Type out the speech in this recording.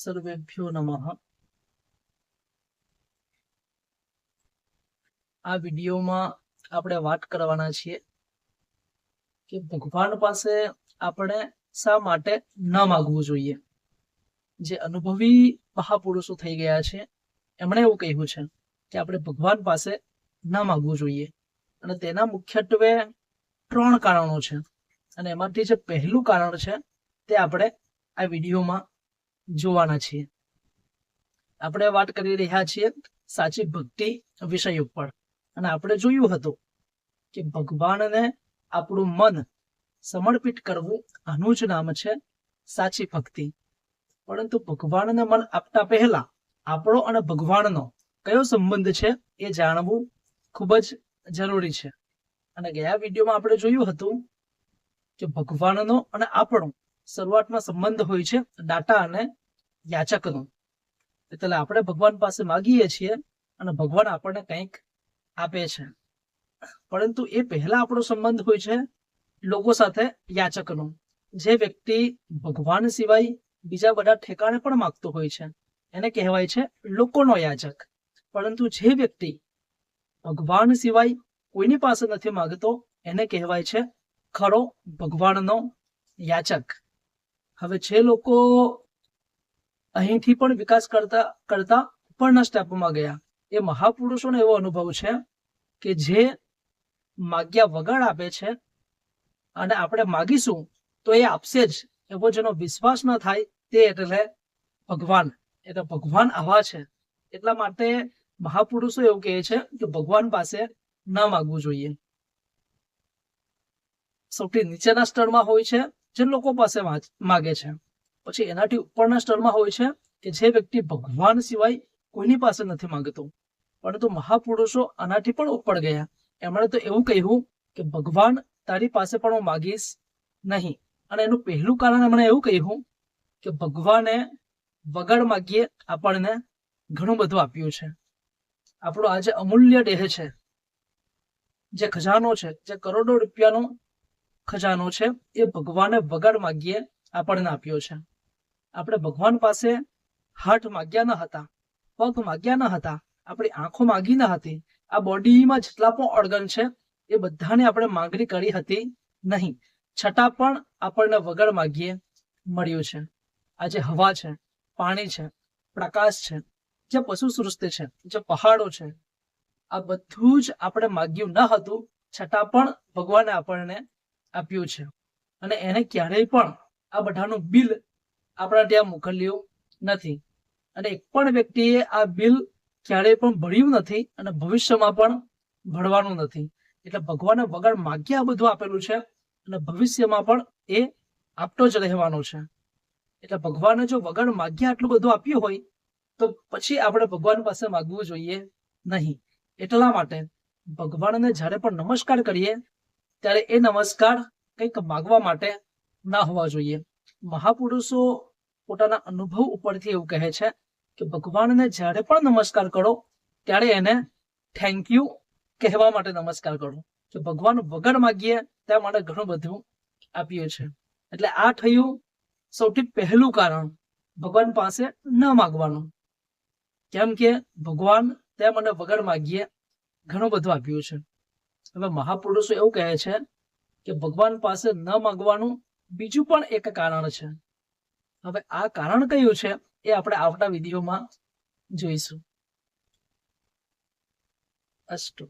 સર્વેભ્યો નમઃ। આ વિડીયોમાં આપણે વાત કરવાના છીએ કે ભગવાન પાસે આપણે શા માટે ન માગવું જોઈએ। જે અનુભવી મહાપુરુષો થઈ ગયા છે એમણે એવું કહ્યું છે કે આપણે ભગવાન પાસે ન માગવું જોઈએ, અને તેના મુખ્યત્વે 3 કારણો છે, અને એમાંથી જે પહેલું કારણ છે તે આપણે આ વિડીયોમાં જોવાના છીએ। આપણે વાત કરી રહ્યા છીએ સાચી ભક્તિ વિષય ઉપર, અને આપણે જોયું હતું કે ભગવાનને આપણું મન સમર્પિત કરવું, આનું જ નામ છે સાચી ભક્તિ। પરંતુ ભગવાનને મન આપતા પહેલા આપણો અને ભગવાનનો કયો સંબંધ છે એ જાણવું ખૂબ જ જરૂરી છે। અને ગયા વિડીયોમાં આપણે જોયું હતું કે ભગવાનનો અને આપણો શરૂઆતમાં સંબંધ હોય છે દાતા અને યાચકનો। એટલે આપણે ભગવાન પાસે માગીએ છીએ અને ભગવાન આપણને કંઈક આપે છે, પરંતુ એ પહેલા આપણો સંબંધ હોય છે લોકો સાથે યાચકનો। જે વ્યક્તિ ભગવાન સિવાય બીજા બધા ઠેકાણે પણ માગતો હોય છે એને કહેવાય છે લોકોનો યાચક। પરંતુ જે વ્યક્તિ ભગવાન સિવાય કોઈની પાસે નથી માગતો એને કહેવાય છે ખરો ભગવાનનો યાચક। હવે જે લોકો અહીંથી પણ વિકાસ કરતા કરતા ઉપરના સ્ટેપમાં ગયા, એ મહાપુરુષોનો એવો અનુભવ છે કે જે માગ્યા વગર આપે છે, અને આપણે માગીશું તો એ આપશે જ એવો જેનો વિશ્વાસ ન થાય તે એટલે ભગવાન। એટલે ભગવાન આવા છે, એટલા માટે મહાપુરુષો એવું કહે છે કે ભગવાન પાસે ન માગવું જોઈએ। સૌથી નીચેના સ્તરમાં હોય છે જે લોકો પાસે માગે છે, પછી એનાથી ઉપરના સ્તરમાં હોય છે કે જે વ્યક્તિ ભગવાન સિવાય કોઈની પાસે નથી માંગતો। પરંતુ મહાપુરુષો આનાથી પણ ઉપર ગયા, એમણે તો એવું કહ્યું કે ભગવાન તારી પાસે પણ હું માગીશ નહીં। અને એનું પહેલું કારણ એમણે એવું કહ્યું કે ભગવાને વગર માગીએ આપણને ઘણું બધું આપ્યું છે। આપણો આ જે અમૂલ્ય દેહ છે, જે ખજાનો છે, જે કરોડો રૂપિયાનો ખજાનો છે, એ ભગવાને વગર માગીએ આપણને આપ્યો છે। આપણે ભગવાન પાસે હાથ માગ્યા ન હતા, પગ માગ્યા ન હતા, આપણી આંખો માગી ન હતી, આ બોડીમાં જેટલા પણ ઓર્ગન છે એ બધાને આપણે માંગણી કરી હતી નહીં, છતાં પણ આપણને વગર માગીએ મળ્યું છે। આ જે હવા છે, પાણી છે, પ્રકાશ છે, જે પશુ સૃષ્ટિ છે, જે પહાડો છે, આ બધું જ આપણે માગ્યું ન હતું, છતાં પણ ભગવાને આપણને આપ્યું છે। અને એને ક્યારેય પણ આ બધાનું બિલ આપણા ત્યાં મોકલ્યું નથી, અને એક પણ વ્યક્તિએ આ બિલ ક્યારેય પણ ભર્યું નથી અને ભવિષ્યમાં પણ ભરવાનું નથી। એટલે ભગવાને વગર માગ્યા બધું આપેલું છે, અને ભવિષ્યમાં પણ એ આપતો જ રહેવાનો છે। એટલે ભગવાને જો વગર માગ્યા આટલું બધું આપ્યું હોય તો પછી આપણે ભગવાન પાસે માગવું જોઈએ નહીં। એટલા માટે ભગવાનને જ્યારે પણ નમસ્કાર કરીએ ત્યારે એ નમસ્કાર કંઈક માગવા માટે ના હોવા જોઈએ। મહાપુરુષો પોતાના અનુભવ ઉપરથી એવું કહે છે કે ભગવાનને જ્યારે પણ નમસ્કાર કરો ત્યારે એને થેન્ક યુ કહેવા માટે નમસ્કાર કરો, કે ભગવાન વગર માગીએ ત્યાં માટે ઘણું બધું આપ્યું છે। એટલે આ થયું સૌથી પહેલું કારણ ભગવાન પાસે ન માગવાનું, કેમ કે ભગવાન ત્યાં મને વગર માગીએ ઘણું બધું આપ્યું છે। હવે મહાપુરુષો એવું કહે છે કે ભગવાન પાસે ન માગવાનું બીજું પણ એક કારણ છે। હવે આ કારણ કયું છે એ આપણે આવતા વિડીયોમાં જોઈશું। અસ્તુ।